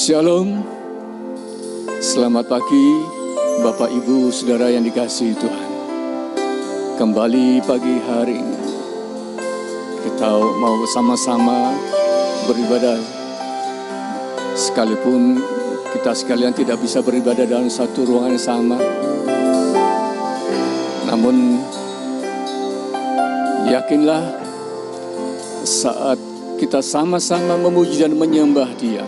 Shalom, selamat pagi Bapak Ibu Saudara yang dikasihi Tuhan. Kembali pagi hari ini kita mau sama-sama beribadah, sekalipun kita sekalian tidak bisa beribadah dalam satu ruangan yang sama. Namun yakinlah saat kita sama-sama memuji dan menyembah Dia,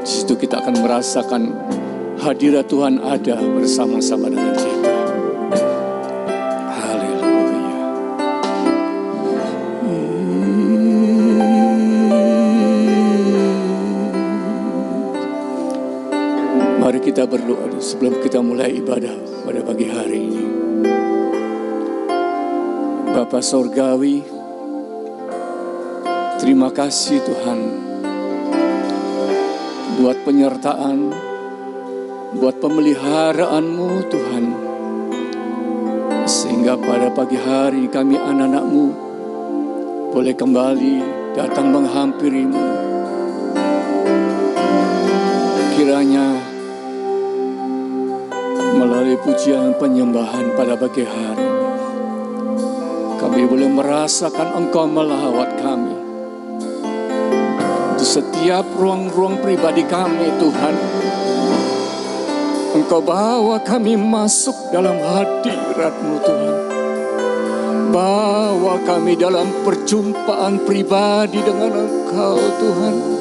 di situ kita akan merasakan hadirat Tuhan ada bersama-sama dengan kita. Haleluya. Mari kita berdoa sebelum kita mulai ibadah pada pagi hari ini. Bapa Sorgawi, terima kasih Tuhan buat penyertaan, buat pemeliharaan-Mu Tuhan, sehingga pada pagi hari kami anak-anak-Mu boleh kembali datang menghampiri-Mu. Kiranya melalui pujian penyembahan pada pagi hari ini, kami boleh merasakan Engkau melawat kami di setiap ruang-ruang pribadi kami Tuhan. Engkau bawa kami masuk dalam hadirat-Mu Tuhan. Bawa kami dalam perjumpaan pribadi dengan Engkau Tuhan.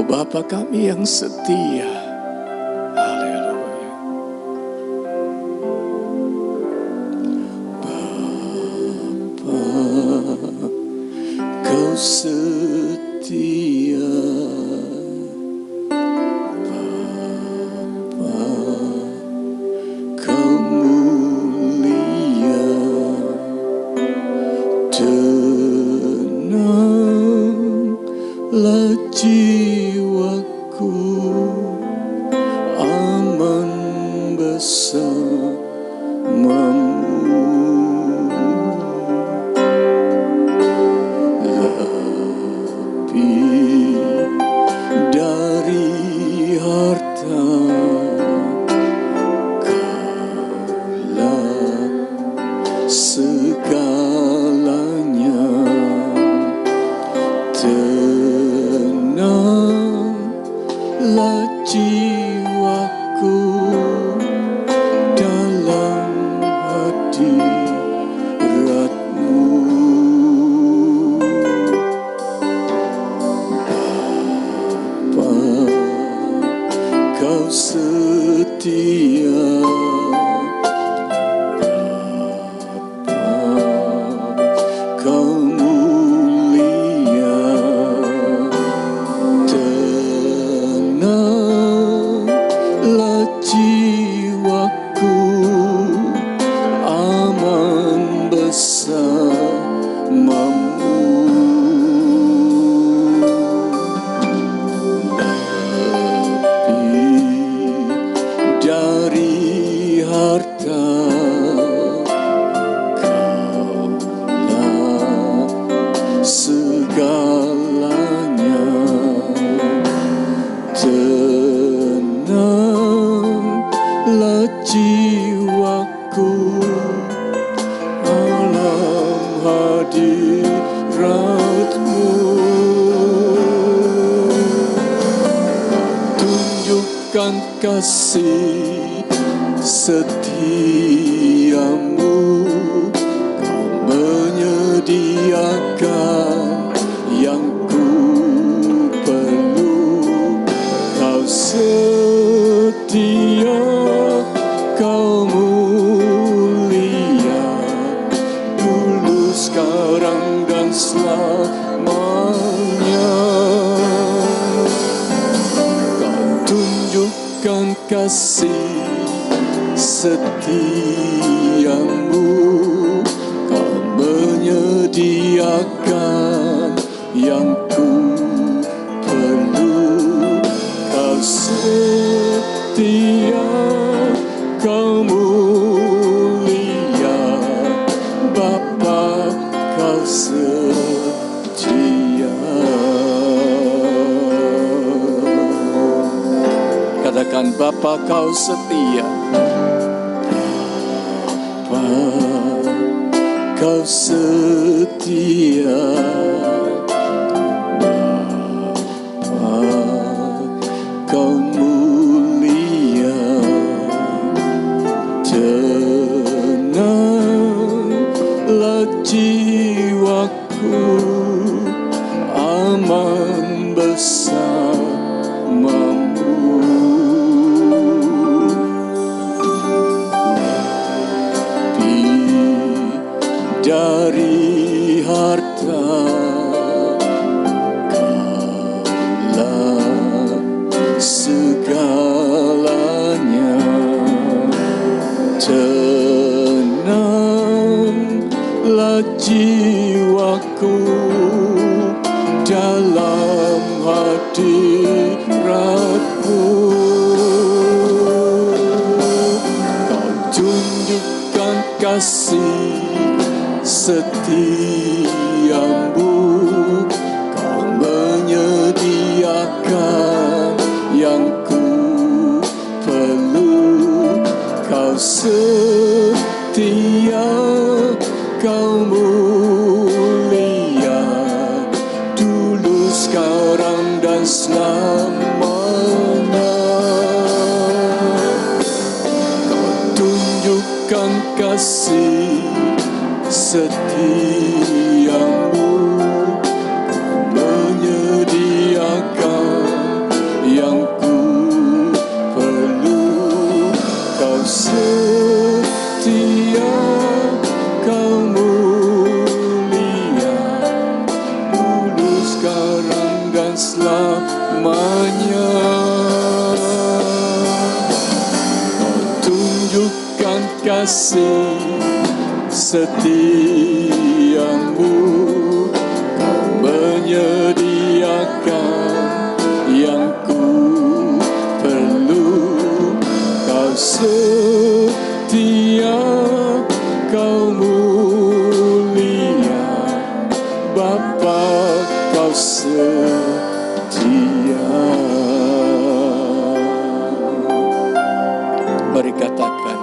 Bapa kami yang setia. Haleluya. Bapa, Kau setia. Bapa, Kau mulia. Tenanglah jiwaku, aman bersamamu. Lebih dari harta, Kaulah segala jiwaku dalam hadirat-Mu. Bapa, Kau setia. Kasih setiamu, Kau menyediakan yang ku perlu. Kau setia, Kau mulia, dulu, sekarang, dan selamanya. Kau tunjukkan kasih setiamu, Kau menyediakan yang ku perlu. Kau setia, Kau mulia, Bapa, Kau setia. Katakan, Bapa, Kau setia. Bapa, Kau setia. Bapa, Kau mulia. Tenanglah jiwaku, aman bersamamu. Dari harta Kaulah segalanya. Tenanglah jiwaku dalam hadirat-Mu. Kau tunjukkan kasih setiamu, Kau menyediakan yang ku perlu. Kau setia, Kau mulia, dulu, sekarang, dan selamanya. Kau tunjukkan kasih setiamu, menyediakan yang ku perlu. Kau setia, Kau mulia, dulu, sekarang, dan selamanya. Kau tunjukkan kasih setiamu, Kau menyediakan yang ku perlu. Kau setia, Kau mulia, Bapa, Kau setia. Mari katakan,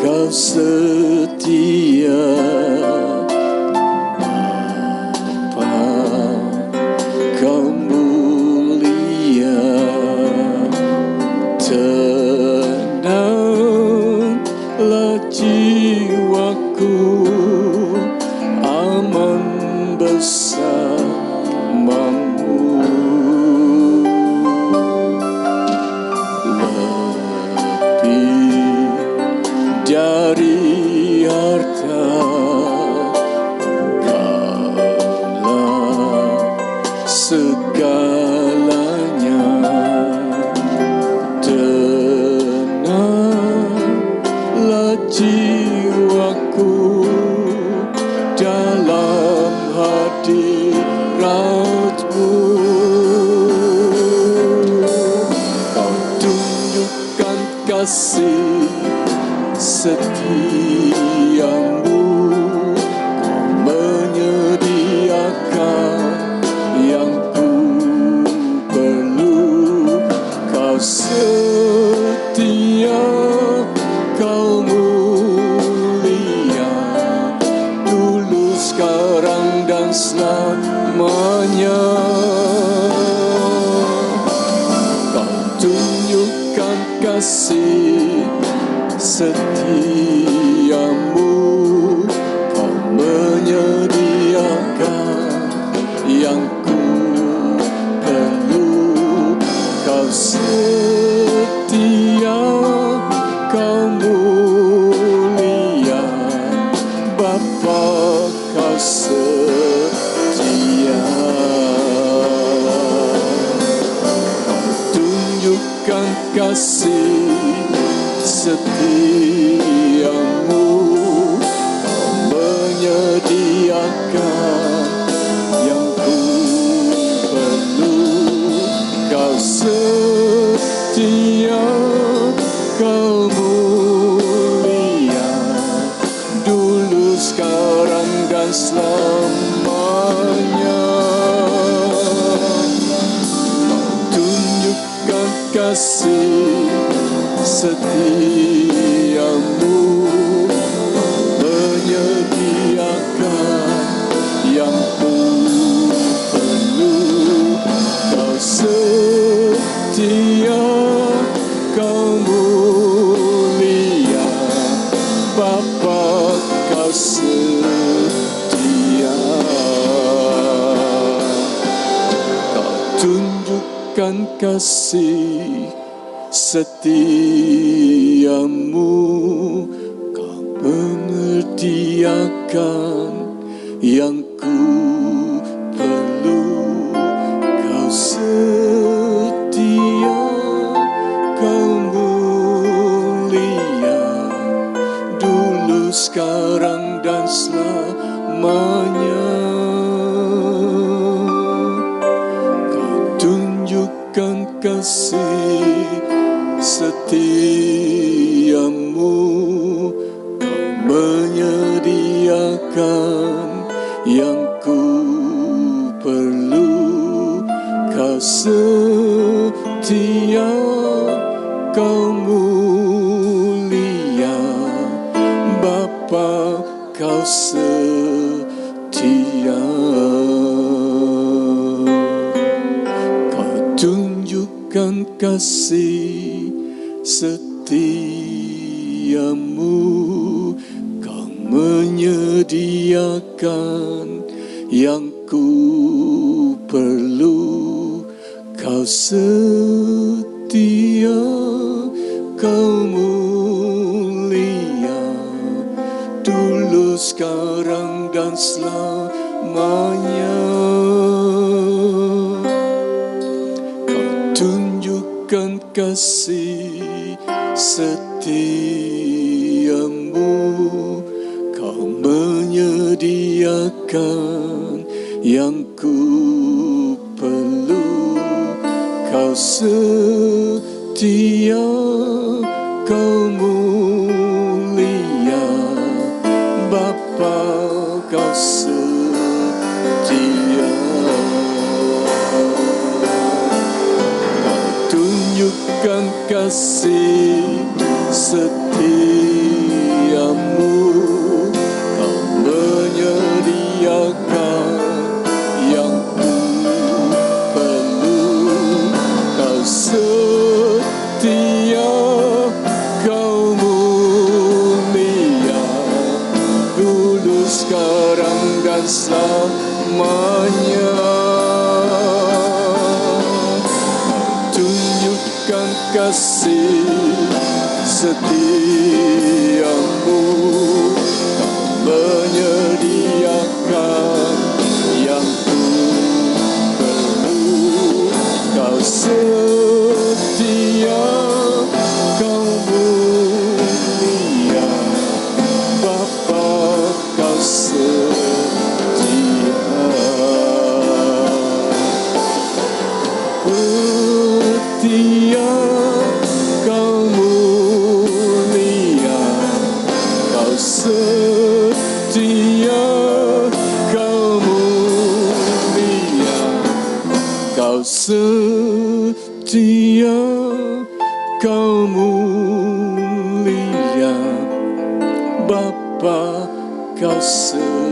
Kau setia. Bapa, hadirat-Mu. Kau tunjukkan kasih setia-Mu. Kau menyediakan yang ku perlu. Kau setia, Kau mulia, tulus sekarang dan selamanya. Kau tunjukkan kasih setia-Mu. Kau menyediakan yang ku perlu. Kau setia, Kau mulia, Bapa, Kau setia. Kau tunjukkan kasih setia-Mu. Kau menyediakan yang ku perlu. Kau setia, Kau mulia, dulu, sekarang, dan selamanya. Kau tunjukkan kasih setia-Mu. Kau menyediakan yang ku perlu. Kau setia, Kau mulia, Bapa, Kau setia. Kau tunjukkan kasih setia-Mu. Kau menyediakan yang ku perlu. Kau setia, Kau mulia, dulu, sekarang, dan selamanya. Kau tunjukkan kasih setia-Mu. Kau menyediakan yang ku perlu. Kau setia, Kau mulia, Bapa, Kau setia. Kau tunjukkan kasih setia-Mu. Kau menyediakan yang ku perlu. Kau setia, Kau mulia, dulu, sekarang, dan selamanya. Kau tunjukkan kasih setia-Mu. Kau menyediakan yang ku perlu. Kau setia, Kau mulia, Bapa, Kau setia. Kau tunjukkan kasih setia-Mu. Kau menyediakan yang ku perlu. Kau setia, Kau mulia, dulu, sekarang, dan selamanya. Kau tunjukkan kasih setia Kau setia, Kau mulia, Bapa, Kau setia.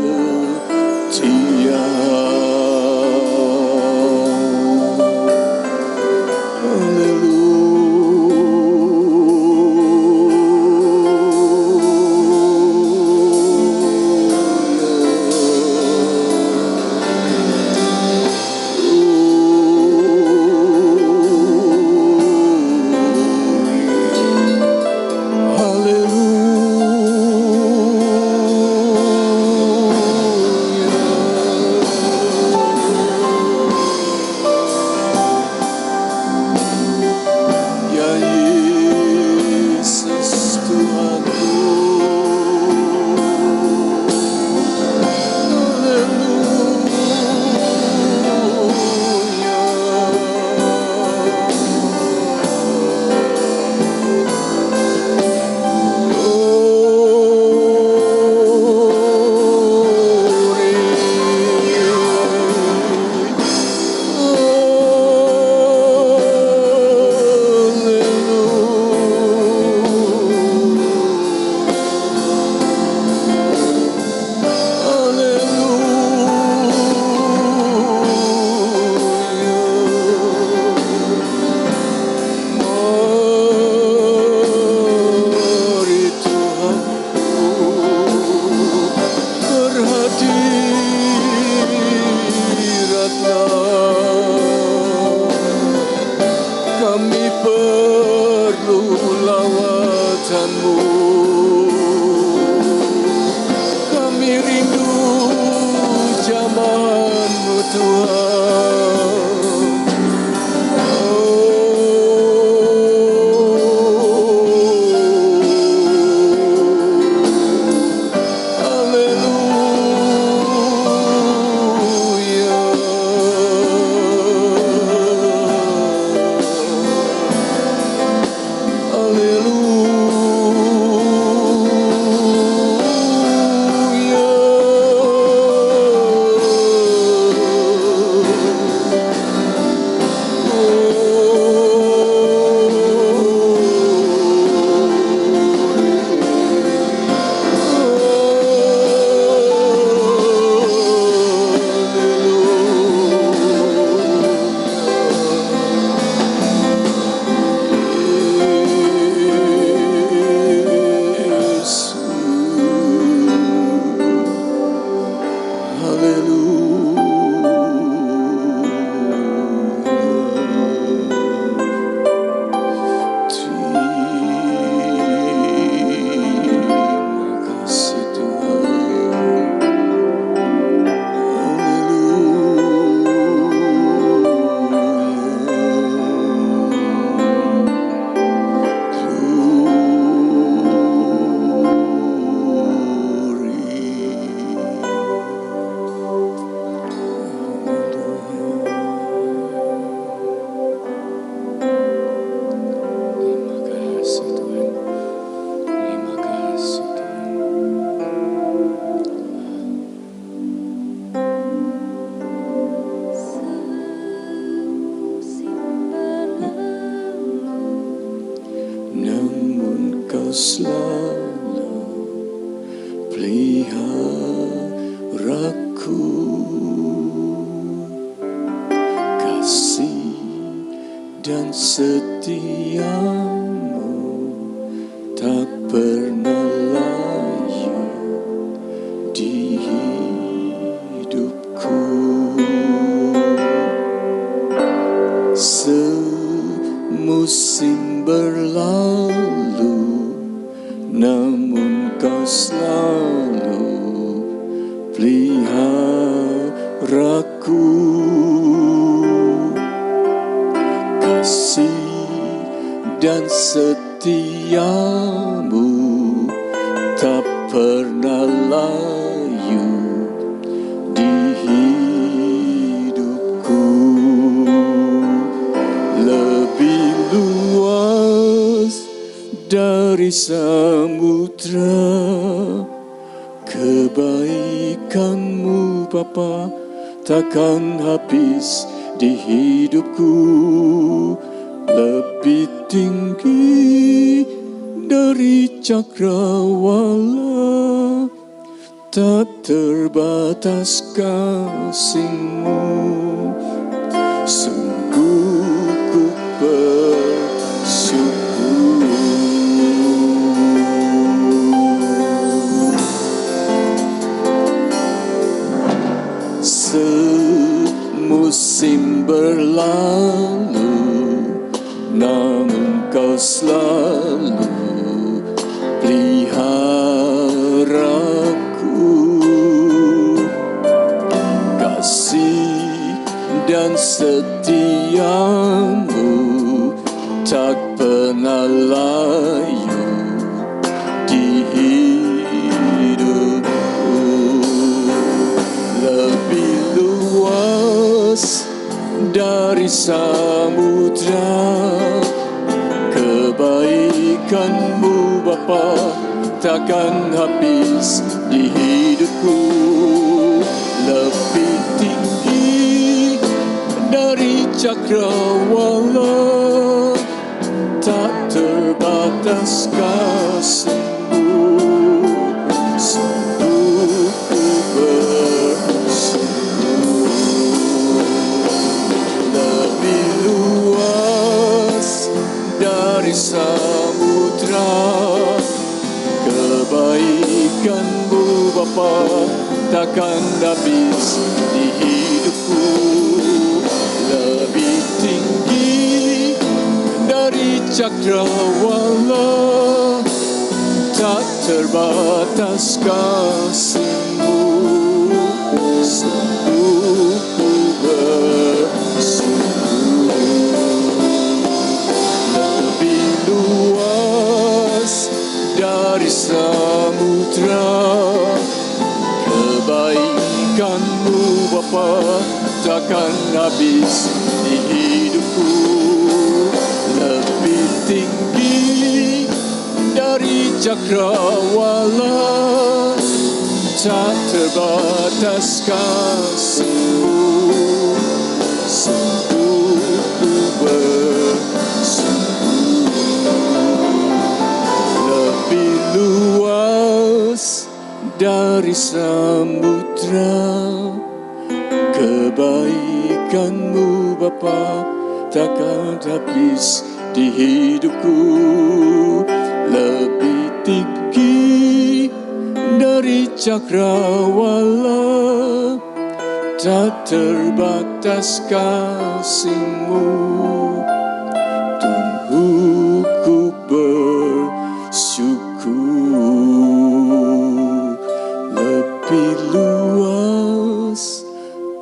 Kebaikan-Mu Bapa takkan habis di hidupku, lebih tinggi dari cakrawala, tak terbatas kasih-Mu. Sungguh ku bersyukur. Semusim berlalu, namun Kau selalu peliharaku. Kasih dan setiamu tak pernah layu di hidupku. Lebih luas dari samudra kebaikan-Mu Bapa, takkan habis di hidupku. Lebih tinggi dari cakrawala, tak terbatas kasih-Mu. Sungguh ku bersyukur. Lebih luas dari samudra kebaikan-Mu Bapa, takkan habis di hidupku. Lebih tinggi dari cakrawala, tak terbatas kasih-Mu. Sungguh ku bersyukur. Lebih luas dari samudra kebaikan-Mu Bapa, takkan habis di hidupku. Lebih tinggi dari cakrawala, tak terbatas kasih-Mu. Sungguh ku bersyukur. Lebih luas dari samudra kebaikan-Mu Bapa, takkan habis di hidupku. Lebih tinggi dari cakrawala, tak terbatas kasih-Mu. Tunggu ku bersyukur. Lebih luas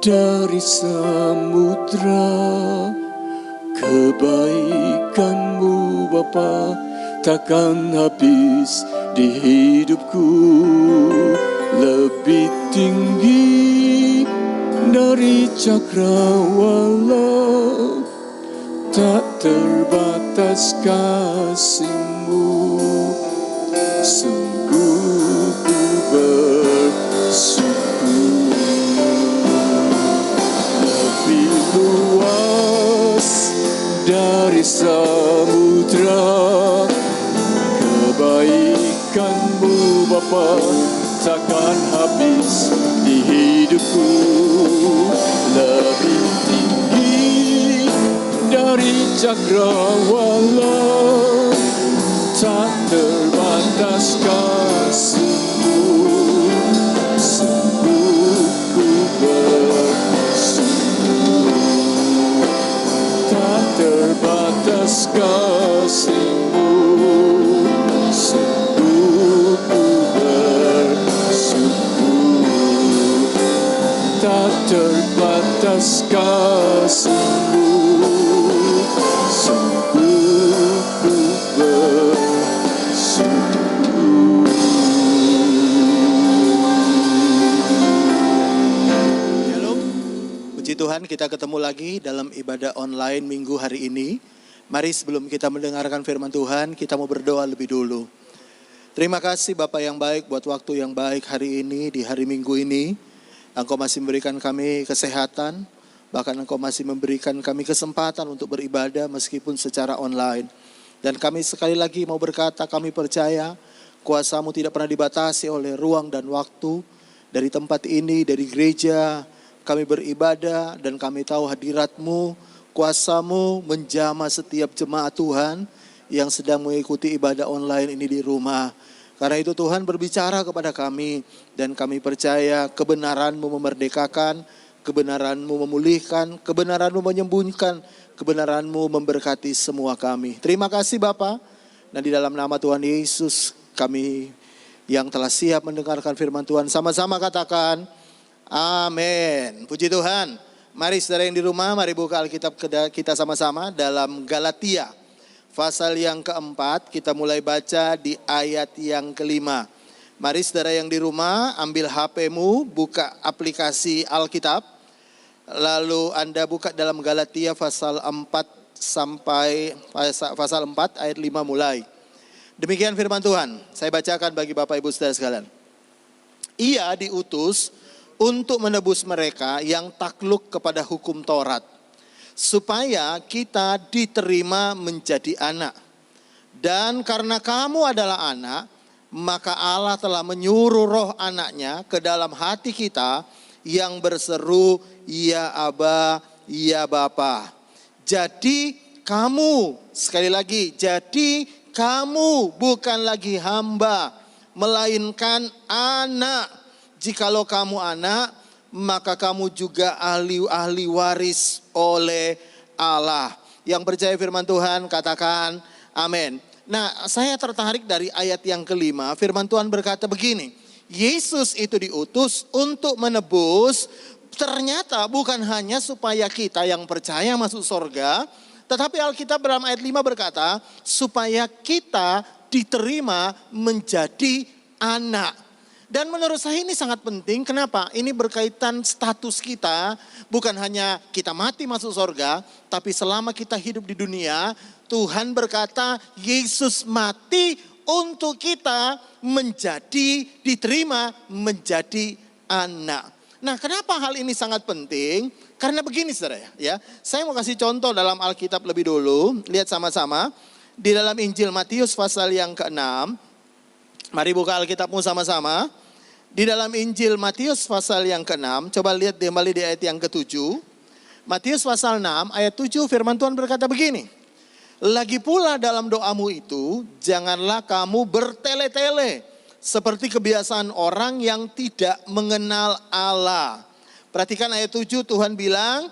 dari samudra kebaikan-Mu Bapa, takkan habis di hidupku. Lebih tinggi dari cakrawala, tak terbatas kasih-Mu. Sungguh ku bersyukur. Lebih luas dari samudra kebaikan-Mu Bapa, takkan habis di hidupku. Lebih tinggi dari cakrawala, tak terbatas kasih-Mu. Sungguh ku bersyukur. Tak terbatas kasih-Mu. Sungguh ku bersyukur. Tak terbatas kasih-Mu. Sungguh ku bersyukur. Shalom, puji Tuhan, kita ketemu lagi dalam ibadah online minggu hari ini. Mari sebelum kita mendengarkan firman Tuhan, kita mau berdoa lebih dulu. Terima kasih Bapak yang baik buat waktu yang baik hari ini, di hari Minggu ini. Engkau masih memberikan kami kesehatan, Bahkan Engkau masih memberikan kami kesempatan untuk beribadah meskipun secara online. Dan kami sekali lagi mau berkata, kami percaya kuasa-Mu tidak pernah dibatasi oleh ruang dan waktu. Dari tempat ini, dari gereja, kami beribadah dan kami tahu hadirat-Mu, kuasa-Mu menjamah setiap jemaat Tuhan yang sedang mengikuti ibadah online ini di rumah. Karena itu Tuhan berbicara kepada kami dan kami percaya kebenaran-Mu memerdekakan, kebenaran-Mu memulihkan, kebenaran-Mu menyembuhkan, kebenaran-Mu memberkati semua kami. Terima kasih Bapa. Dan di dalam nama Tuhan Yesus kami yang telah siap mendengarkan firman Tuhan sama-sama katakan amin. Puji Tuhan. Mari saudara yang di rumah, mari buka Alkitab kita sama-sama dalam Galatia. Pasal yang keempat, kita mulai baca di ayat yang kelima. Mari saudara yang di rumah, ambil HP-mu, buka aplikasi Alkitab. Lalu Anda buka dalam Galatia pasal 4 sampai pasal 4 ayat 5 mulai. Demikian firman Tuhan. Saya bacakan bagi Bapak Ibu Saudara sekalian. Ia diutus untuk menebus mereka yang takluk kepada hukum Taurat, supaya kita diterima menjadi anak. Dan karena kamu adalah anak, maka Allah telah menyuruh roh anaknya ke dalam hati kita yang berseru, ya Aba, ya Bapa. Jadi kamu, sekali lagi, jadi kamu bukan lagi hamba, melainkan anak. Jikalau kamu anak, maka kamu juga ahli waris oleh Allah. Yang percaya firman Tuhan katakan amin. Nah, saya tertarik dari ayat yang kelima. Firman Tuhan berkata begini, Yesus itu diutus untuk menebus, ternyata bukan hanya supaya kita yang percaya masuk surga, tetapi Alkitab dalam ayat 5 berkata, supaya kita diterima menjadi anak. Dan menurut saya ini sangat penting, kenapa? Ini berkaitan status kita, bukan hanya kita mati masuk surga, tapi selama kita hidup di dunia, Tuhan berkata, Yesus mati untuk kita diterima menjadi anak. Nah, kenapa hal ini sangat penting? Karena begini saudara ya. Saya mau kasih contoh dalam Alkitab lebih dulu. Lihat sama-sama. Di dalam Injil Matius pasal yang ke-6. Mari buka Alkitabmu sama-sama. Di dalam Injil Matius pasal yang ke-6. Coba lihat kembali di ayat yang ke-7. Matius pasal 6 ayat 7 firman Tuhan berkata begini. Lagi pula dalam doamu itu, janganlah kamu bertele-tele seperti kebiasaan orang yang tidak mengenal Allah. Perhatikan ayat 7, Tuhan bilang,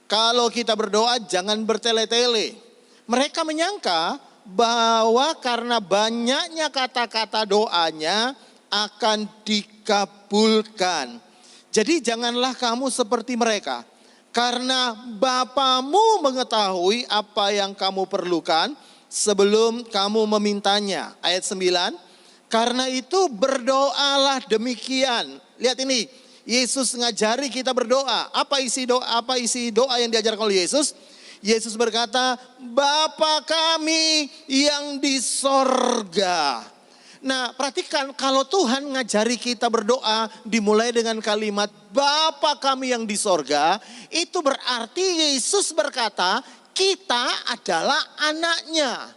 kalau kita berdoa jangan bertele-tele. Mereka menyangka bahwa karena banyaknya kata-kata doanya akan dikabulkan. Jadi janganlah kamu seperti mereka. Karena Bapamu mengetahui apa yang kamu perlukan sebelum kamu memintanya. Ayat 9. Karena itu berdoalah demikian. Lihat ini, Yesus ngajari kita berdoa. Apa isi doa yang diajarkan oleh Yesus? Yesus berkata, Bapa kami yang di sorga. Nah, perhatikan kalau Tuhan ngajari kita berdoa dimulai dengan kalimat Bapa kami yang di sorga, itu berarti Yesus berkata kita adalah anaknya.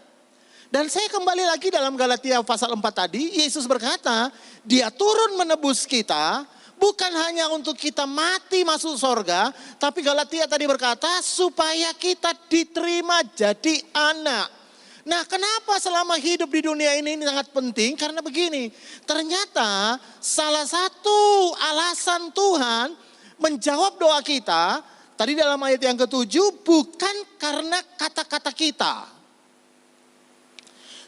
Dan saya kembali lagi dalam Galatia pasal 4 tadi, Yesus berkata dia turun menebus kita bukan hanya untuk kita mati masuk sorga, tapi Galatia tadi berkata supaya kita diterima jadi anak. Nah, kenapa selama hidup di dunia ini sangat penting? Karena begini, ternyata salah satu alasan Tuhan menjawab doa kita, tadi dalam ayat yang ke-7, bukan karena kata-kata kita.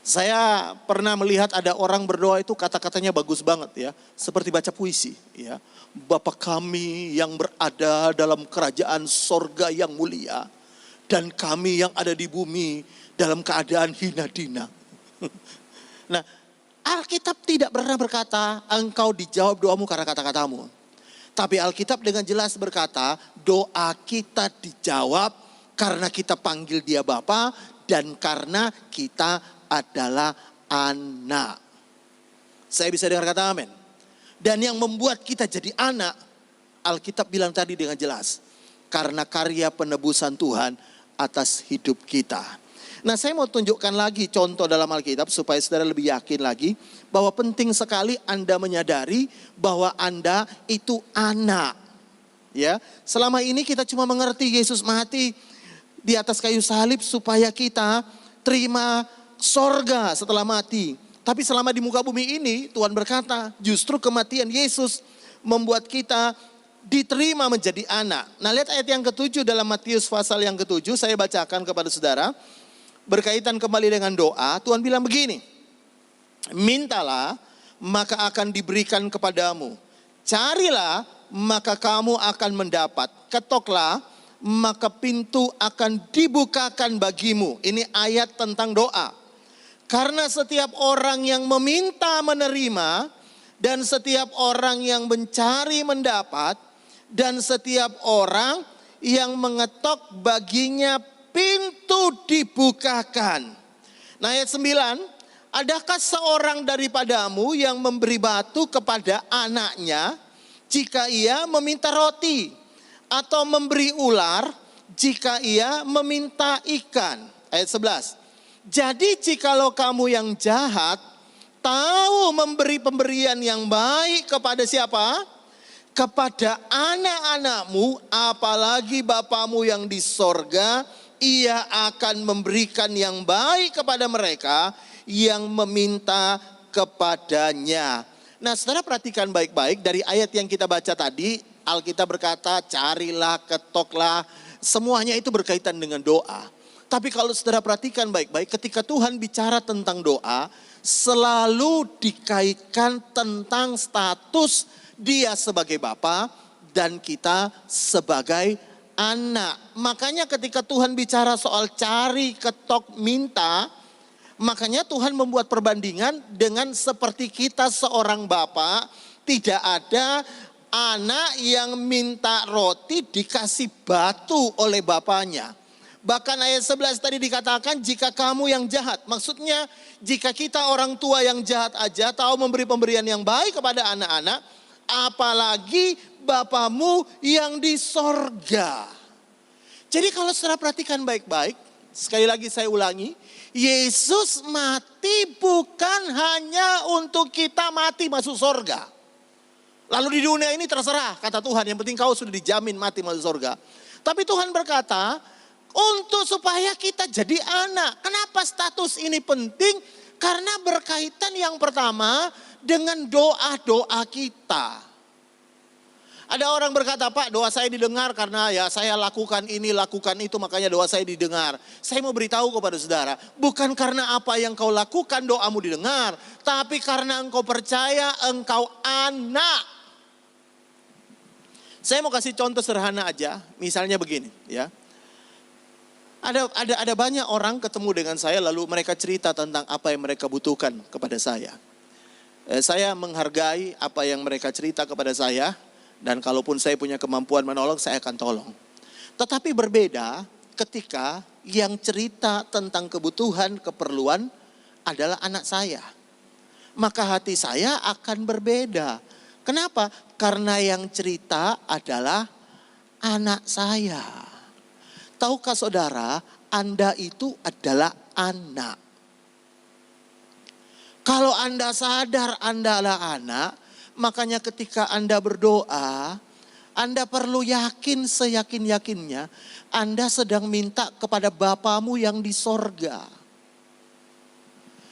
Saya pernah melihat ada orang berdoa itu kata-katanya bagus banget ya, seperti baca puisi ya. Bapa kami yang berada dalam kerajaan sorga yang mulia, dan kami yang ada di bumi dalam keadaan hina dina. Nah, Alkitab tidak pernah berkata engkau dijawab doamu karena kata-katamu. Tapi Alkitab dengan jelas berkata doa kita dijawab karena kita panggil dia Bapa dan karena kita adalah anak. Saya bisa dengar kata amin. Dan yang membuat kita jadi anak, Alkitab bilang tadi dengan jelas. karena karya penebusan Tuhan atas hidup kita. Nah, saya mau tunjukkan lagi contoh dalam Alkitab supaya saudara lebih yakin lagi bahwa penting sekali Anda menyadari bahwa Anda itu anak. Ya, selama ini kita cuma mengerti Yesus mati di atas kayu salib supaya kita terima sorga setelah mati. Tapi selama di muka bumi ini Tuhan berkata justru kematian Yesus membuat kita diterima menjadi anak. Nah, lihat ayat yang ke-7 dalam Matius pasal yang ke-7, saya bacakan kepada saudara. Berkaitan kembali dengan doa, Tuhan bilang begini. Mintalah maka akan diberikan kepadamu. Carilah maka kamu akan mendapat. Ketoklah maka pintu akan dibukakan bagimu. Ini ayat tentang doa. Karena setiap orang yang meminta menerima, dan setiap orang yang mencari mendapat, dan setiap orang yang mengetok baginya pintu dibukakan. Nah, ayat 9, adakah seorang daripadamu yang memberi batu kepada anaknya jika ia meminta roti, atau memberi ular jika ia meminta ikan? Ayat 11. Jadi jikalau kamu yang jahat tahu memberi pemberian yang baik kepada siapa? Kepada anak-anakmu, apalagi Bapamu yang di sorga, ia akan memberikan yang baik kepada mereka yang meminta kepadanya. Nah, saudara perhatikan baik-baik dari ayat yang kita baca tadi, Alkitab berkata carilah, ketoklah, semuanya itu berkaitan dengan doa. Tapi kalau saudara perhatikan baik-baik, ketika Tuhan bicara tentang doa, selalu dikaitkan tentang status dia sebagai Bapa dan kita sebagai anak. Makanya ketika Tuhan bicara soal cari, ketok, minta, makanya Tuhan membuat perbandingan dengan seperti kita seorang bapa. Tidak ada anak yang minta roti dikasih batu oleh bapaknya. Bahkan ayat 11 tadi dikatakan jika kamu yang jahat. Maksudnya jika kita orang tua yang jahat aja tahu memberi pemberian yang baik kepada anak-anak, apalagi Bapamu yang di sorga. Jadi kalau saudara perhatikan baik-baik, sekali lagi saya ulangi, Yesus mati bukan hanya untuk kita mati masuk sorga. Lalu di dunia ini terserah, kata Tuhan, yang penting kau sudah dijamin mati masuk sorga. Tapi Tuhan berkata, untuk supaya kita jadi anak. Kenapa status ini penting? Karena berkaitan yang pertama dengan doa-doa kita. Ada orang berkata, Pak, doa saya didengar karena ya saya lakukan ini, lakukan itu, makanya doa saya didengar. Saya mau beritahu kepada saudara, bukan karena apa yang kau lakukan doamu didengar, tapi karena engkau percaya engkau anak. Saya mau kasih contoh sederhana aja, misalnya begini ya. Ada banyak orang ketemu dengan saya lalu mereka cerita tentang apa yang mereka butuhkan kepada saya. Saya menghargai apa yang mereka cerita kepada saya. Dan kalaupun saya punya kemampuan menolong, saya akan tolong. Tetapi berbeda ketika yang cerita tentang kebutuhan, keperluan adalah anak saya. Maka hati saya akan berbeda. Kenapa? Karena yang cerita adalah anak saya. Tahukah saudara, Anda itu adalah anak. Kalau Anda sadar Anda adalah anak, makanya ketika Anda berdoa, Anda perlu yakin seyakin-yakinnya Anda sedang minta kepada Bapamu yang di sorga.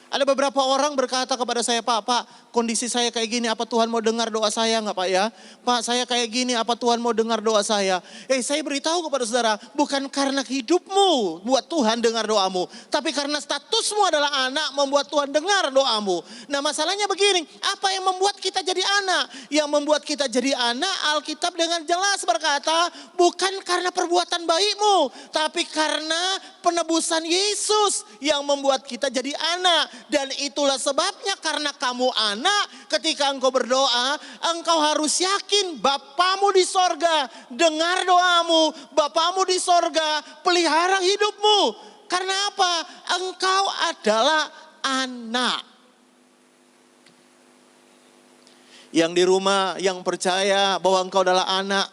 Ada beberapa orang berkata kepada saya, Pak, kondisi saya kayak gini, apa Tuhan mau dengar doa saya enggak Pak ya? Pak, saya kayak gini, apa Tuhan mau dengar doa saya? Saya beritahu kepada saudara, bukan karena hidupmu buat Tuhan dengar doamu, tapi karena statusmu adalah anak membuat Tuhan dengar doamu. Nah, masalahnya begini, apa yang membuat kita jadi anak? Yang membuat kita jadi anak, Alkitab dengan jelas berkata, bukan karena perbuatan baikmu, tapi karena penebusan Yesus yang membuat kita jadi anak. Dan itulah sebabnya karena kamu anak, ketika engkau berdoa, engkau harus yakin Bapamu di sorga dengar doamu. Bapamu di sorga pelihara hidupmu. Karena apa? Engkau adalah anak. Yang di rumah yang percaya bahwa engkau adalah anak,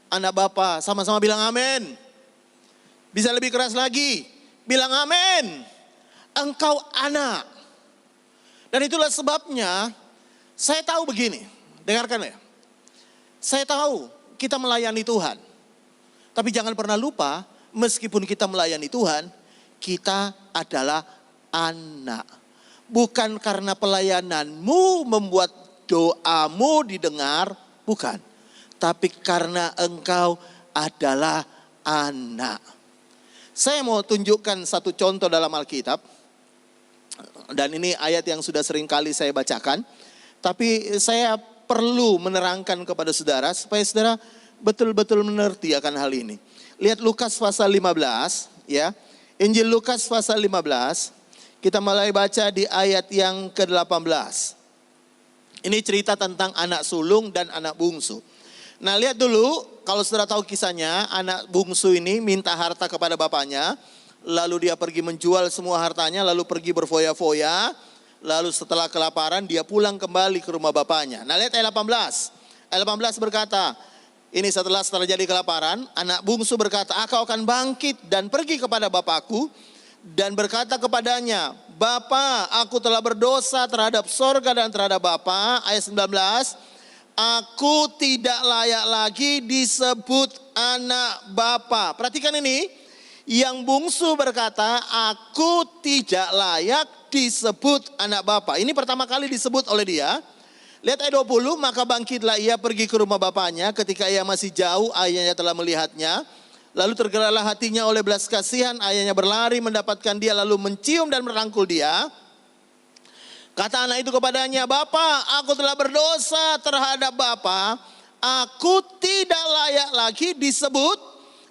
anak Bapa. Sama-sama bilang amin. Bisa lebih keras lagi. Bilang amin. Engkau anak. Dan itulah sebabnya saya tahu begini. Dengarkan ya. Saya tahu kita melayani Tuhan. Tapi jangan pernah lupa, meskipun kita melayani Tuhan, kita adalah anak. Bukan karena pelayananmu membuat doamu didengar, bukan. Tapi karena engkau adalah anak. Saya mau tunjukkan satu contoh dalam Alkitab. Dan ini ayat yang sudah sering kali saya bacakan. Tapi saya perlu menerangkan kepada saudara supaya saudara betul-betul mengerti akan hal ini. Lihat Lukas pasal 15 ya. Injil Lukas pasal 15. Kita mulai baca di ayat yang ke-18. Ini cerita tentang anak sulung dan anak bungsu. Nah, lihat dulu, kalau saudara tahu kisahnya, anak bungsu ini minta harta kepada bapaknya, lalu dia pergi menjual semua hartanya, lalu pergi berfoya-foya, lalu setelah kelaparan dia pulang kembali ke rumah bapaknya. Nah, lihat ayat 18. Ayat 18 berkata, ini setelah terjadi kelaparan, anak bungsu berkata, "Aku akan bangkit dan pergi kepada bapakku dan berkata kepadanya, Bapa, aku telah berdosa terhadap sorga dan terhadap Bapa." Ayat 19, "Aku tidak layak lagi disebut anak Bapa." Perhatikan ini, yang bungsu berkata, "Aku tidak layak disebut anak Bapa." Ini pertama kali disebut oleh dia. Lihat ayat 20, "Maka bangkitlah ia pergi ke rumah bapaknya. Ketika ia masih jauh, ayahnya telah melihatnya. Lalu tergeraklah hatinya oleh belas kasihan. Ayahnya berlari mendapatkan dia, lalu mencium dan merangkul dia. Kata anak itu kepadanya, "Bapa, aku telah berdosa terhadap Bapa. Aku tidak layak lagi disebut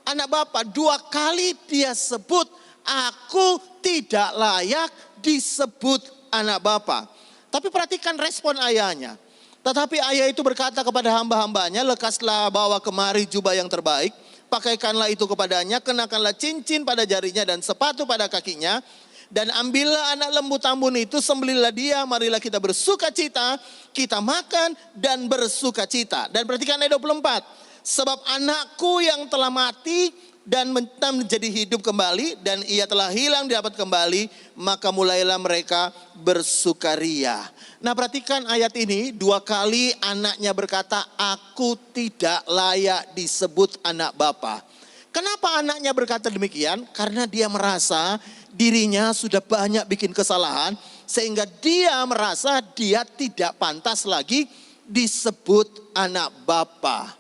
anak Bapa." 2 kali dia sebut, "Aku tidak layak disebut anak Bapa." Tapi perhatikan respon ayahnya. Tetapi ayah itu berkata kepada hamba-hambanya, "Lekaslah bawa kemari jubah yang terbaik. Pakaikanlah itu kepadanya, kenakanlah cincin pada jarinya dan sepatu pada kakinya. Dan ambillah anak lembu tambun itu, sembelihlah dia, marilah kita bersuka cita, kita makan dan bersuka cita." Dan perhatikan ayat 24. "Sebab anakku yang telah mati dan menjadi hidup kembali, dan ia telah hilang dapat kembali, maka mulailah mereka bersukaria." Nah, perhatikan ayat ini, 2 kali anaknya berkata, "Aku tidak layak disebut anak Bapa." Kenapa anaknya berkata demikian? Karena dia merasa dirinya sudah banyak bikin kesalahan, sehingga dia merasa dia tidak pantas lagi disebut anak Bapa.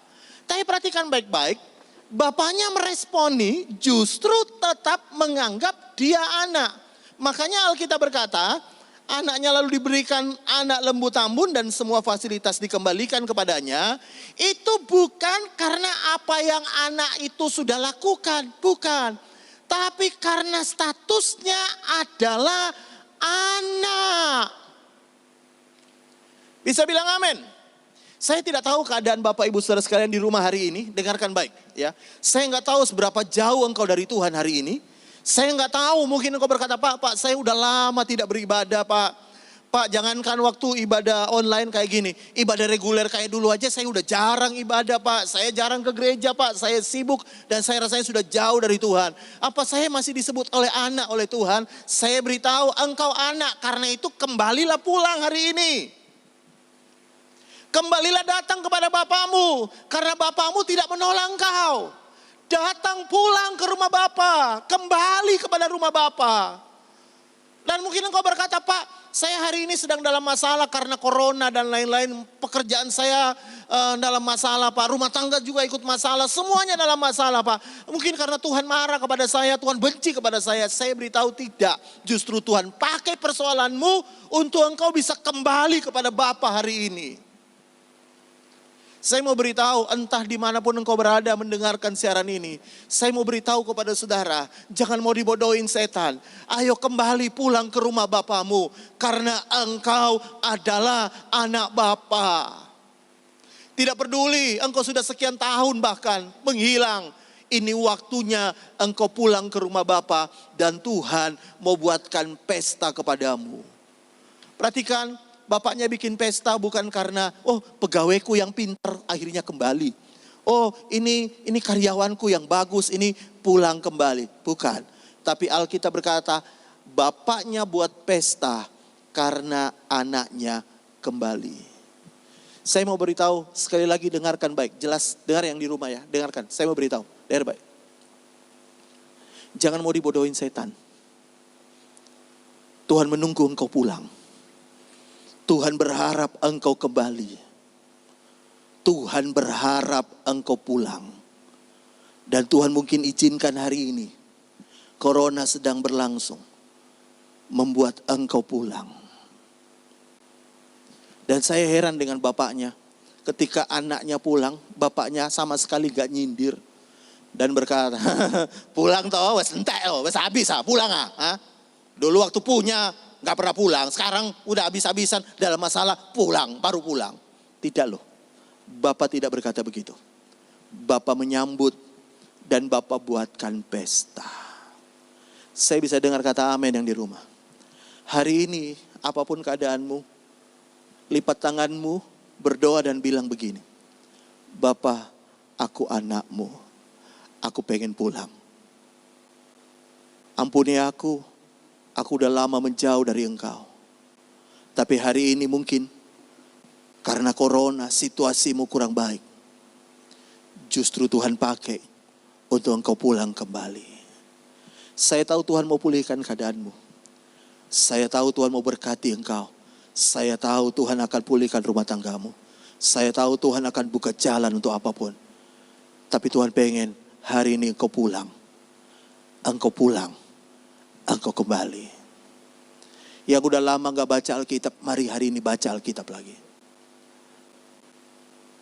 Tapi perhatikan baik-baik, bapaknya meresponi justru tetap menganggap dia anak. Makanya Alkitab berkata, anaknya lalu diberikan anak lembu tambun dan semua fasilitas dikembalikan kepadanya. Itu bukan karena apa yang anak itu sudah lakukan, bukan. Tapi karena statusnya adalah anak. Bisa bilang amin? Saya tidak tahu keadaan Bapak Ibu Saudara sekalian di rumah hari ini. Dengarkan baik ya. Saya nggak tahu seberapa jauh engkau dari Tuhan hari ini. Saya nggak tahu, mungkin engkau berkata, Pak, saya udah lama tidak beribadah, Pak. Pak, jangankan waktu ibadah online kayak gini, ibadah reguler kayak dulu aja saya udah jarang ibadah, Pak. Saya jarang ke gereja, Pak. Saya sibuk dan saya rasanya sudah jauh dari Tuhan. Apa saya masih disebut oleh anak oleh Tuhan? Saya beritahu, engkau anak, karena itu kembalilah pulang hari ini. Kembalilah datang kepada Bapamu, karena Bapamu tidak menolak engkau. Datang pulang ke rumah Bapa, kembali kepada rumah Bapa. Dan mungkin engkau berkata, Pak, saya hari ini sedang dalam masalah karena corona dan lain-lain. Pekerjaan saya dalam masalah, Pak. Rumah tangga juga ikut masalah. Semuanya dalam masalah, Pak. Mungkin karena Tuhan marah kepada saya, Tuhan benci kepada saya. Saya beritahu tidak. Justru Tuhan pakai persoalanmu untuk engkau bisa kembali kepada Bapa hari ini. Saya mau beritahu, entah dimanapun engkau berada mendengarkan siaran ini. Saya mau beritahu kepada saudara, jangan mau dibodohin setan. Ayo kembali pulang ke rumah Bapamu, karena engkau adalah anak Bapa. Tidak peduli, engkau sudah sekian tahun bahkan menghilang. Ini waktunya engkau pulang ke rumah Bapa dan Tuhan mau buatkan pesta kepadamu. Perhatikan. Bapaknya bikin pesta bukan karena, pegawaiku yang pintar akhirnya kembali. Oh ini karyawanku yang bagus, ini pulang kembali. Bukan. Tapi Alkitab berkata, bapaknya buat pesta karena anaknya kembali. Saya mau beritahu, sekali lagi dengarkan baik. Jelas, dengar yang di rumah ya, dengarkan. Saya mau beritahu, dengar baik. Jangan mau dibodohin setan. Tuhan menunggu engkau pulang. Tuhan berharap engkau kembali. Tuhan berharap engkau pulang. Dan Tuhan mungkin izinkan hari ini, corona sedang berlangsung, membuat engkau pulang. Dan saya heran dengan bapaknya. Ketika anaknya pulang, bapaknya sama sekali gak nyindir. Dan berkata, pulang toh, wes entek loh, wes habis pulang ah. Dulu waktu punya gak pernah pulang, sekarang udah habis-habisan dalam masalah pulang, baru pulang. Tidak loh, Bapak tidak berkata begitu. Bapak menyambut dan Bapak buatkan pesta. Saya bisa dengar kata amin yang di rumah. Hari ini apapun keadaanmu, lipat tanganmu, berdoa dan bilang begini. Bapa, aku anakmu. Aku pengen pulang. Ampuni aku udah lama menjauh dari engkau. Tapi hari ini mungkin karena corona situasimu kurang baik. Justru Tuhan pakai untuk engkau pulang kembali. Saya tahu Tuhan mau pulihkan keadaanmu. Saya tahu Tuhan mau berkati engkau. Saya tahu Tuhan akan pulihkan rumah tanggamu. Saya tahu Tuhan akan buka jalan untuk apapun. Tapi Tuhan pengen hari ini engkau pulang. Engkau pulang. Engkau kembali. Yang udah lama gak baca Alkitab, mari hari ini baca Alkitab lagi.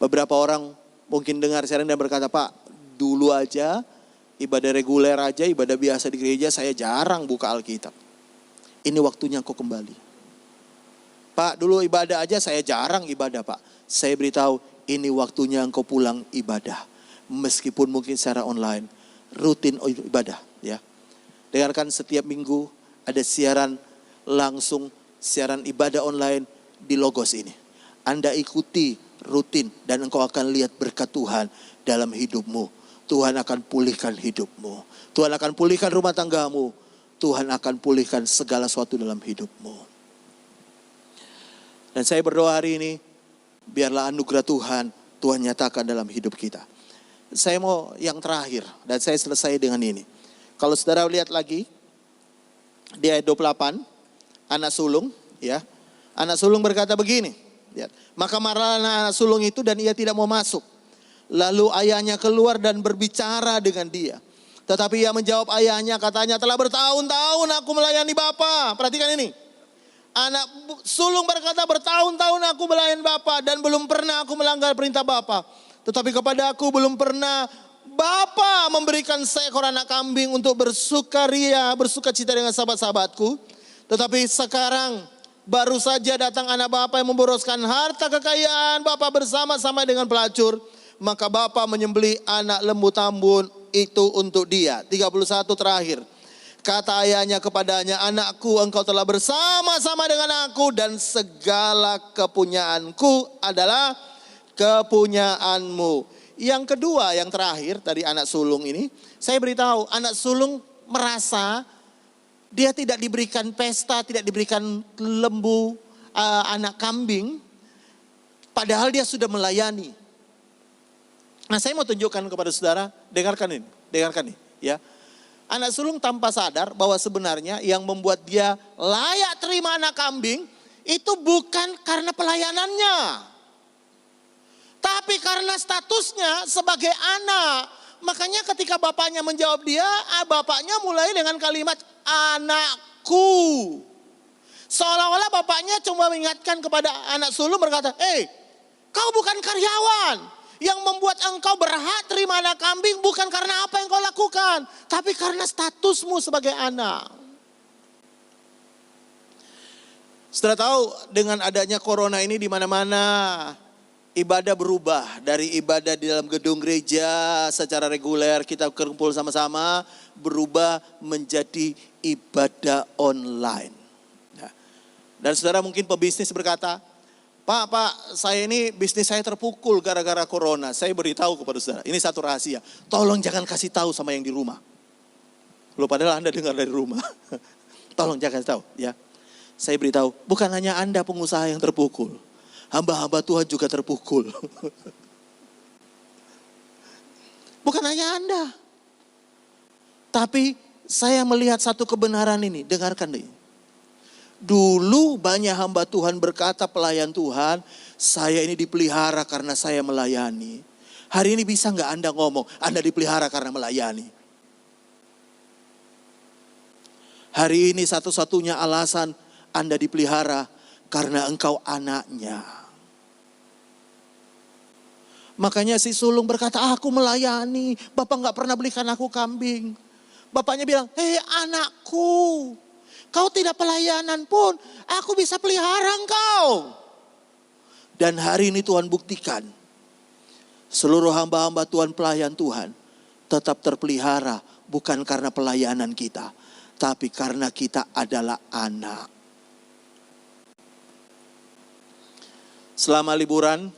Beberapa orang mungkin dengar siaran dan berkata, Pak, dulu aja ibadah reguler aja, ibadah biasa di gereja, saya jarang buka Alkitab. Ini waktunya engkau kembali. Pak, dulu ibadah aja saya jarang ibadah, Pak. Saya beritahu, ini waktunya engkau pulang ibadah. Meskipun mungkin secara online, rutin ibadah ya. Dengarkan setiap minggu ada siaran langsung, siaran ibadah online di Logos ini. Anda ikuti rutin dan engkau akan lihat berkat Tuhan dalam hidupmu. Tuhan akan pulihkan hidupmu. Tuhan akan pulihkan rumah tanggamu. Tuhan akan pulihkan segala sesuatu dalam hidupmu. Dan saya berdoa hari ini, biarlah anugerah Tuhan nyatakan dalam hidup kita. Saya mau yang terakhir dan saya selesai dengan ini. Kalau saudara lihat lagi di ayat 28, anak sulung ya. Anak sulung berkata begini, lihat. Maka marahlah anak sulung itu dan ia tidak mau masuk. Lalu ayahnya keluar dan berbicara dengan dia. Tetapi ia menjawab ayahnya, katanya, telah bertahun-tahun aku melayani Bapa. Perhatikan ini. Anak sulung berkata, bertahun-tahun aku melayani Bapa dan belum pernah aku melanggar perintah Bapa. Tetapi kepada aku belum pernah Bapa memberikan seekor anak kambing untuk bersukaria, bersukacita dengan sahabat-sahabatku. Tetapi sekarang baru saja datang anak Bapa yang memboroskan harta kekayaan Bapa bersama-sama dengan pelacur. Maka Bapa menyembelih anak lembu tambun itu untuk dia. 31 terakhir. Kata ayahnya kepadanya, anakku, engkau telah bersama-sama dengan aku dan segala kepunyaanku adalah kepunyaanmu. Yang kedua, yang terakhir tadi anak sulung ini, saya beritahu anak sulung merasa dia tidak diberikan pesta, tidak diberikan lembu, anak kambing, padahal dia sudah melayani. Nah, saya mau tunjukkan kepada saudara, dengarkan ini, ya. Anak sulung tanpa sadar bahwa sebenarnya yang membuat dia layak terima anak kambing itu bukan karena pelayanannya, tapi karena statusnya sebagai anak. Makanya ketika bapaknya menjawab dia, bapaknya mulai dengan kalimat anakku. Seolah-olah bapaknya cuma mengingatkan kepada anak sulung berkata, kau bukan karyawan. Yang membuat engkau berhak terima anak kambing bukan karena apa yang kau lakukan, tapi karena statusmu sebagai anak. Setelah tahu dengan adanya corona ini di mana-mana ibadah berubah dari ibadah di dalam gedung gereja secara reguler kita kumpul sama-sama berubah menjadi ibadah online. Dan saudara mungkin pebisnis berkata, Pak, saya ini bisnis saya terpukul gara-gara corona. Saya beritahu kepada saudara, ini satu rahasia. Tolong jangan kasih tahu sama yang di rumah. Loh, padahal Anda dengar dari rumah. Tolong jangan kasih tahu ya. Saya beritahu, bukan hanya Anda pengusaha yang terpukul. Hamba-hamba Tuhan juga terpukul. Bukan hanya Anda. Tapi saya melihat satu kebenaran ini, dengarkan deh. Dulu banyak hamba Tuhan berkata, pelayan Tuhan, saya ini dipelihara karena saya melayani. Hari ini bisa nggak Anda ngomong, Anda dipelihara karena melayani? Hari ini satu-satunya alasan Anda dipelihara karena engkau anaknya. Makanya si sulung berkata, aku melayani, Bapak nggak pernah belikan aku kambing. Bapaknya bilang, hei anakku, kau tidak pelayanan pun, aku bisa pelihara engkau. Dan hari ini Tuhan buktikan, seluruh hamba-hamba Tuhan, pelayan Tuhan, tetap terpelihara, bukan karena pelayanan kita, tapi karena kita adalah anak. Selama liburan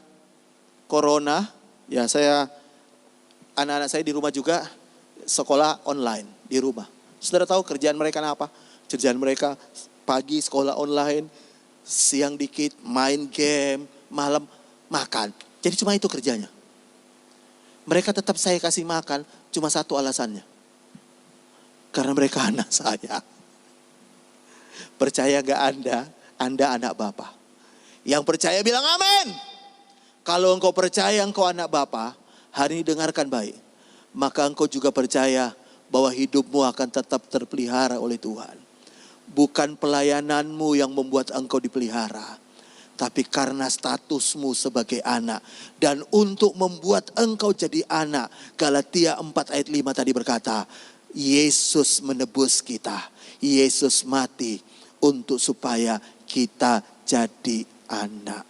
corona, ya anak-anak saya di rumah juga sekolah online di rumah. Saudara tahu kerjaan mereka apa? Kerjaan mereka pagi sekolah online, siang dikit main game, malam makan. Jadi cuma itu kerjanya. Mereka tetap saya kasih makan, cuma satu alasannya. Karena mereka anak saya. Percaya gak Anda anak Bapa. Yang percaya bilang amin. Kalau engkau percaya engkau anak Bapa, hari ini dengarkan baik. Maka engkau juga percaya bahwa hidupmu akan tetap terpelihara oleh Tuhan. Bukan pelayananmu yang membuat engkau dipelihara, tapi karena statusmu sebagai anak. Dan untuk membuat engkau jadi anak, Galatia 4 ayat 5 tadi berkata, Yesus menebus kita. Yesus mati untuk supaya kita jadi anak.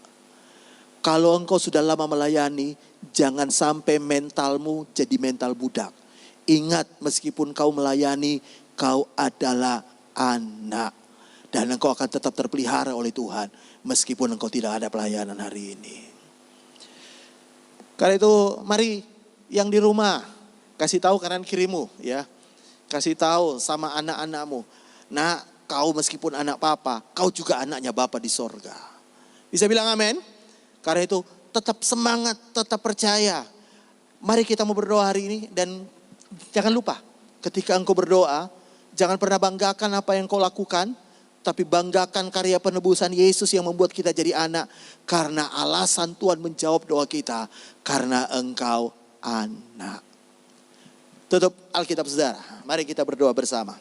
Kalau engkau sudah lama melayani, jangan sampai mentalmu jadi mental budak. Ingat, meskipun kau melayani, kau adalah anak. Dan engkau akan tetap terpelihara oleh Tuhan, meskipun engkau tidak ada pelayanan hari ini. Karena itu, mari yang di rumah, kasih tahu kanan kirimu ya. Kasih tahu sama anak-anakmu. Nah, kau meskipun anak Papa, kau juga anaknya Bapa di sorga. Bisa bilang amin? Karena itu tetap semangat, tetap percaya. Mari kita mau berdoa hari ini dan jangan lupa ketika engkau berdoa, jangan pernah banggakan apa yang kau lakukan, tapi banggakan karya penebusan Yesus yang membuat kita jadi anak. Karena alasan Tuhan menjawab doa kita, karena engkau anak. Tutup Alkitab saudara, mari kita berdoa bersama.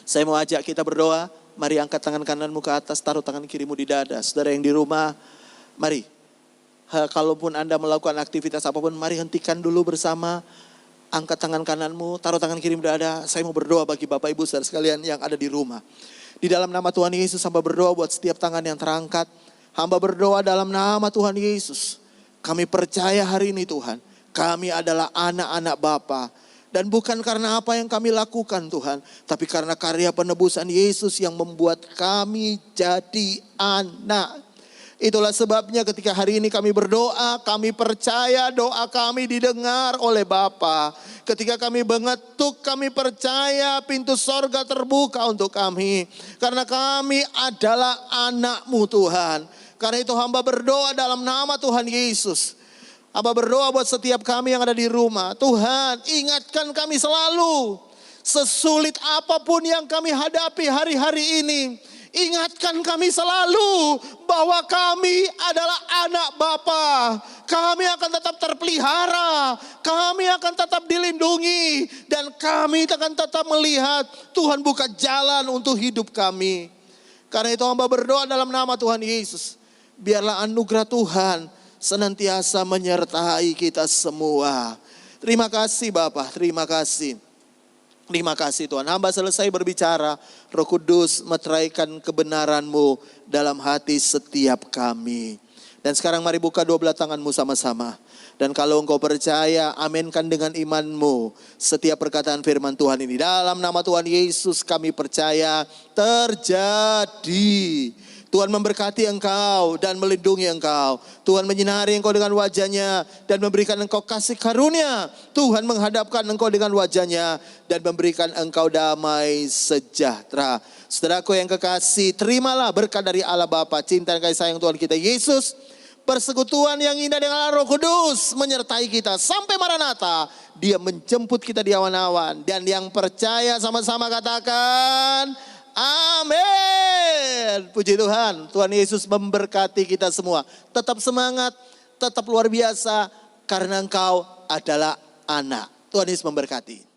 Saya mau ajak kita berdoa, mari angkat tangan kananmu ke atas, taruh tangan kirimu di dada. Saudara yang di rumah, mari, kalaupun Anda melakukan aktivitas apapun, mari hentikan dulu bersama. Angkat tangan kananmu, taruh tangan kiri di dada. Saya mau berdoa bagi Bapak Ibu saudara sekalian yang ada di rumah. Di dalam nama Tuhan Yesus, hamba berdoa buat setiap tangan yang terangkat. Hamba berdoa dalam nama Tuhan Yesus. Kami percaya hari ini Tuhan, kami adalah anak-anak Bapa. Dan bukan karena apa yang kami lakukan Tuhan, tapi karena karya penebusan Yesus yang membuat kami jadi anak. Itulah sebabnya ketika hari ini kami berdoa, kami percaya doa kami didengar oleh Bapa. Ketika kami mengetuk, kami percaya pintu sorga terbuka untuk kami. Karena kami adalah anak-Mu Tuhan. Karena itu hamba berdoa dalam nama Tuhan Yesus. Hamba berdoa buat setiap kami yang ada di rumah. Tuhan, ingatkan kami selalu. Sesulit apapun yang kami hadapi hari-hari ini, ingatkan kami selalu bahwa kami adalah anak Bapa. Kami akan tetap terpelihara, kami akan tetap dilindungi, dan kami akan tetap melihat Tuhan buka jalan untuk hidup kami. Karena itu hamba berdoa dalam nama Tuhan Yesus. Biarlah anugerah Tuhan senantiasa menyertai kita semua. Terima kasih Bapa, terima kasih. Terima kasih Tuhan. Hamba selesai berbicara, Roh Kudus meteraikan kebenaran-Mu dalam hati setiap kami. Dan sekarang mari buka dua belah tanganmu sama-sama. Dan kalau engkau percaya, aminkan dengan imanmu setiap perkataan firman Tuhan ini. Dalam nama Tuhan Yesus kami percaya terjadi. Tuhan memberkati engkau dan melindungi engkau. Tuhan menyinari engkau dengan wajahnya dan memberikan engkau kasih karunia. Tuhan menghadapkan engkau dengan wajahnya dan memberikan engkau damai sejahtera. Saudaraku yang kekasih, terimalah berkat dari Allah Bapa, cinta dan kasih sayang Tuhan kita Yesus, persekutuan yang indah dengan Roh Kudus menyertai kita sampai Maranatha. Dia menjemput kita di awan-awan. Dan yang percaya sama-sama katakan amin. Puji Tuhan, Tuhan Yesus memberkati kita semua. Tetap semangat, tetap luar biasa, karena engkau adalah anak. Tuhan Yesus memberkati.